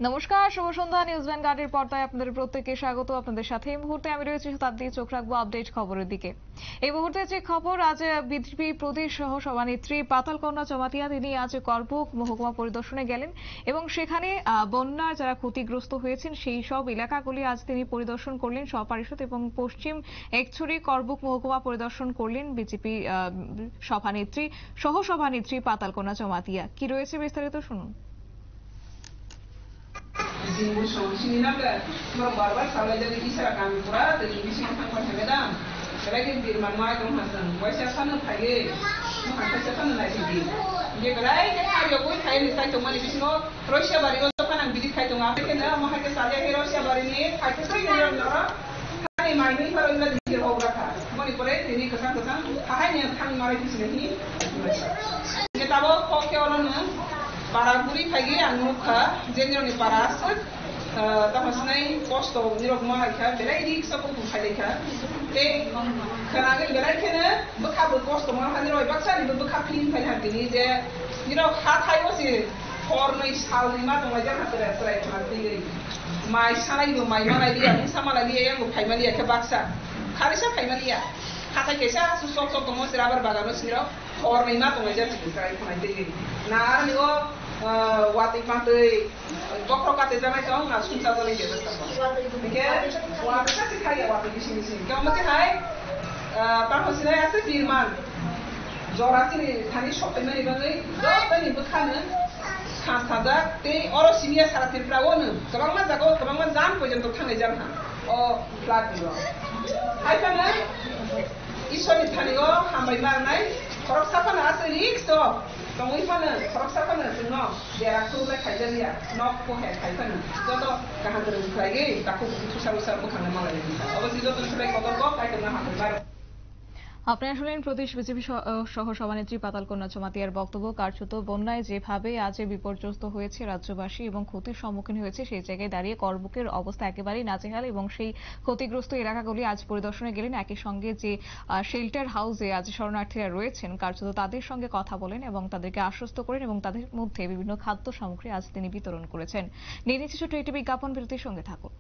নমস্কার, শুভ সন্ধ্যা। নিউজ ভ্যানগার্ডের পর্দায় আপনাদের প্রত্যেককে স্বাগত। আপনাদের সাথে এই মুহূর্তে আমি রয়েছি শতাব্দী। চোখ রাখবো আপডেট খবরের দিকে। এই মুহূর্তে যে খবর, আজ বিজেপি প্রদেশ সহ সভানেত্রী পাতালকন্যা চমাতিয়া তিনি আজ করবুক মহকুমা পরিদর্শনে গেলেন এবং সেখানে বন্যার যারা ক্ষতিগ্রস্ত হয়েছেন সেই সব এলাকাগুলি আজ তিনি পরিদর্শন করলেন সপারিষদ এবং পশ্চিম একছড়ি করবুক মহকুমা পরিদর্শন করলেন বিজেপি সভানেত্রী সহ সভানেত্রী পাতালকন্যা চমাতিয়া। কি রয়েছে বিস্তারিত শুনুন। Jinggu sini naga, barbar salah jadi kisah kami pura, jadi bising tangkap hemedam. Lagi birman mai dong hasan, wajah sana pagi, muka siapa nana sini. Dia berai, hari aku hari ni saya cuma ni bising oh, Rusia bari oh kan ang bidik saya cuma apa kena, muka ke saja ke Rusia bari ni, hari tu ini orang orang, hari mai ni kalau ini dia orang berapa, mau ni pura ini kesan, hari ni thang mari bising ni. Kita bawa kau ke orang ni. Paraguri pagi ang mukha general ni parasat tapos na posto nirog mga ka belai dik sa kung pwede ka te kanagin belai kena baka posto mga haniro baksa ni baka pin pa han dini je nirog hatay mo si forno isal ni ma tong ajar hatara try pati mai sanai go mai mana dia ni sama lagi yang go pai mali ka baksa kharisa pai mali ya hatay kesa su sok sok tomo sirabar bagano siro forno ni ma tong ajar try pati na ni go wati pantai dokter kata jangan kau nak susah boleh jadi apa? Okey, wati kasi kaya wati di sini. Kau mesti hai, tapi sini ada firman. Jorang sini thani shop ini ni bagai, dorang ni bukan kan saja. Te orang sini salah terperawan. Sebab mana jago, sebab mana jam pun jangan thang ejar ha. Oh, flat ni. Hai mana? Isu ni thani go, hambai mana? Korok siapa nak asal risk tu? Kamu mana? Korok siapa nak tengok? Dia aku nak kajian dia, nak ko hai kajian. Jadi kahan terus lagi, takut susah-susah bukan nama lagi. Abis itu terus lagi kotor kok kajian nak hamil baru. আপনারা শুনলেন প্রদেশ BJP সহ সভানেত্রী পাতালকন্যা চমাতিয়ার বক্তব্য। কার্যত বন্যায় যেভাবে আজ বিপর্যস্ত হয়েছে রাজ্যবাসী এবং ক্ষতির সম্মুখীন হয়েছে সেই জায়গায় দাঁড়িয়ে করবুকের অবস্থা একেবারেই নাজেহাল এবং সেই ক্ষতিগ্রস্ত এলাকাগুলি আজ পরিদর্শনে গেলেন। একই সঙ্গে যে শেল্টার হাউসে আজ শরণার্থীরা রয়েছেন কার্যত তাদের সঙ্গে কথা বলেন এবং তাদেরকে আশ্বস্ত করেন এবং তাদের মধ্যে বিভিন্ন খাদ্য সামগ্রী আজ তিনি বিতরণ করেছেন। নিয়ে নিচ্ছে ছোট্ট একটি বিজ্ঞাপন, বিরতির সঙ্গে থাকুন।